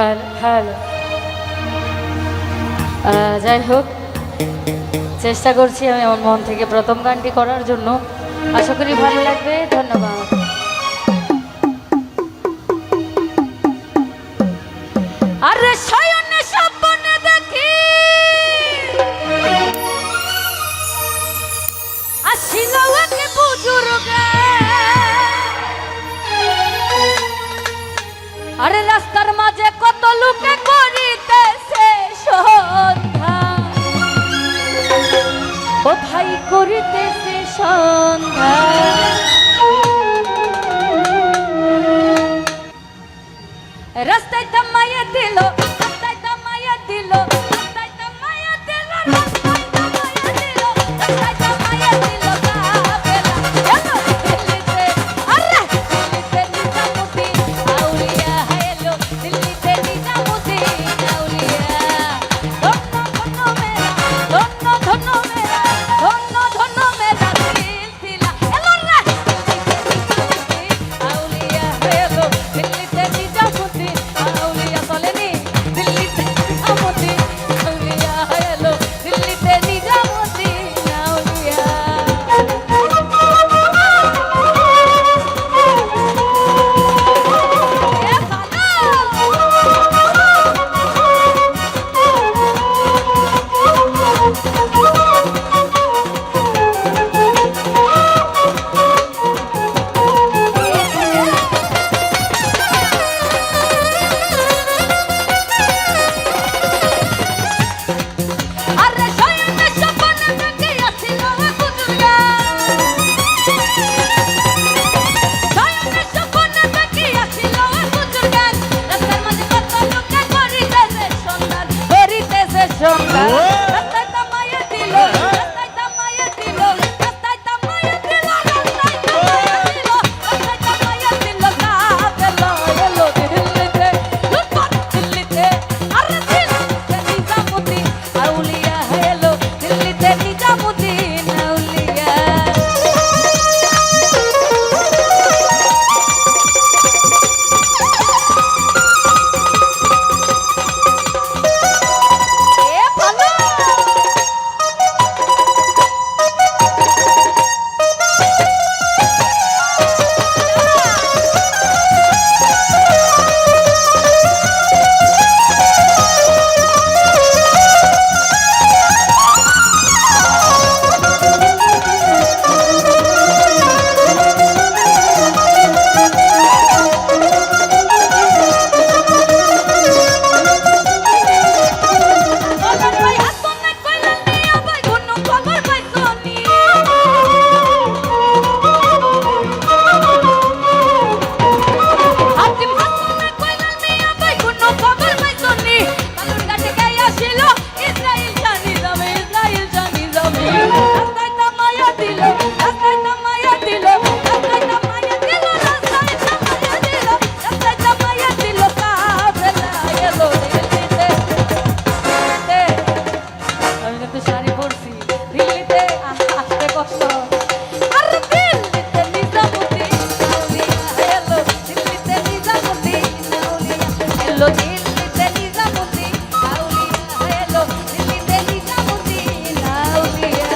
Hello যাই হোক, চেষ্টা করছি আমি আমার মন থেকে প্রথম গানটি করার জন্য। আশা করি ভালো লাগবে। ধন্যবাদ। আরে শয়নে স্বপ্নে দেখি আসিল এক বুজুর্গ, আরে রাস্তার মাঝে কত লোকে করিতেছে সন্ধ্যা, কোথায় করিতেছে সন্ধ্যা। রাস্তায় থামাইয়া দিল, রাস্তায় থামাইয়া দিল, রাস্তায় থামাইয়া দিল, রাস্তায় থামাইয়া দিল, রাস্তায় থামাইয়া দিল কাফেলা এলো দিল্লিতে। আরে দিল্লিতে নিজামুদ্দিন আউলিয়া এলো, দিল্লিতে নিজামুদ্দিন আউলিয়া। ধন্য ধন্য মেরা, ধন্য ধন্য মেরা, ধন্য ধন্য মেরা সিলসিলা এলো রে দিল্লিতে নিজামুদ্দিন আউলিয়া এলো, দিল্লিতে নিজামুদ্দিন আউলিয়া। চলেনি দিল্লিতে নিজামুদ্দিন আউলিয়া এলো, দিল্লিতে নিজামুদ্দিন আউলিয়া। এ ভালো। আরে শয়নে স্বপ্নে দেখি আসিল এক বুজুর্গ, শয়নে স্বপ্নে দেখি আসিল এক বুজুর্গ, রাস্তার মাঝে কত লোকে করিতেছে সন্ধান, করিতেছে সন্ধান। রাস্তায় থামাইয়া দিল, রাস্তায় থামাইয়া দিল, রাস্তায় থামাইয়া দিল, রাস্তায় থামাইয়া দিল, রাস্তায় থামাইয়া দিল কাফেলা এলো দিল্লিতে, লুটপাট দিল্লিতে। আরে দিল্লিতে নিজামুদ্দিন আউলিয়া এলো, দিল্লিতে নিজামুদ্দিন আউলিয়া। এ ভালো। বলেন ভাই হাসনে কইলেন মিয়া ভাই কোনো খবর পাইছনি, হাতিম হাসনে কইলেন মিয়া ভাই কোনো খবর পাইছনি। কালুর ঘাটে গায়ে আসিল ইসরাইল জানি যাবে, ইসরাইল জানি যাবে। রাস্তায় থামাইয়া দিল, রাস্তায় থামাইয়া দিল, রাস্তায় থামাইয়া দিল, রাস্তায় থামাইয়া দিল, রাস্তায় থামাইয়া দিল কাফেলা এলো দিল্লিতে। আমি কিন্তু শাড়ি পরছি দিল্লিতে আসতে কষ্ট। আরে দিল্লিতে নিজামুদ্দিন আউলিয়া এলো, দিল্লিতে নিজামুদ্দিন আউলিয়া এলো, দিল্লিতে নিজামুদ্দিন আউলিয়া এলো, দিল্লিতে নিজামুদ্দিন আউলিয়া।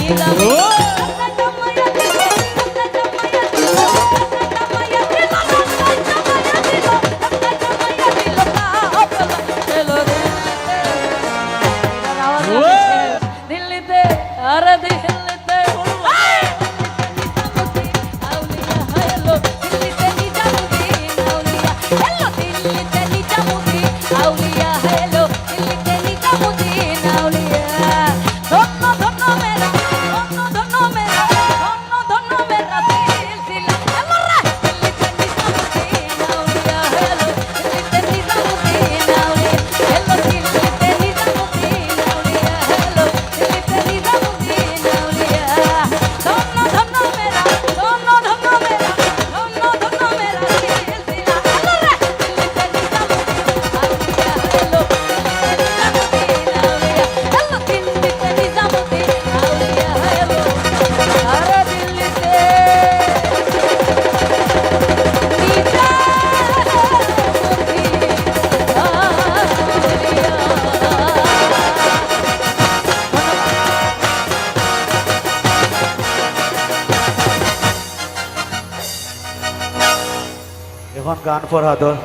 নিজামি রাস্তায় থামাইয়া দিল রাস্তায় থামাইয়া দিল রাস্তায় থামাইয়া দিল রাস্তায় থামাইয়া দিল রাস্তায় থামাইয়া দিল কাফেলা চলো দিল্লিতে আরে দিল্লিতে আউলিয়া হ্যালো দিল্লিতে নিজামুদ্দিন আউলিয়া হ্যালো দিল্লিতে নিজামুদ্দিন আউলিয়া হ্যালো দিল্লিতে নিজামুদ্দিন আউলিয়া ধন্য ধন্য মেরা ধন্য ধন্য মেরা ধন্য ধন্য মেরা সিলসিলা হ্যালো রে দিল্লিতে নিজামুদ্দিন আউলিয়া হ্যালো দিল্লিতে নিজামুদ্দিন আউলিয়া হ্যালো দিল্লিতে নিজামুদ্দিন আউলিয়া হ্যালো দিল্লিতে নিজামুদ্দিন আউলিয়া ধন্য ধন্য মেরা ধন্য ধন্য মেরা ধন্য ধন্য মেরা সিলসিলা হ্যালো রে দিল্লিতে নিজামুদ্দিন আউলিয়া হ্যালো দিল্লিতে নিজামুদ্দিন আউলিয়া হ্যালো সারা দিল্লিতে এখন গান ফরহাদর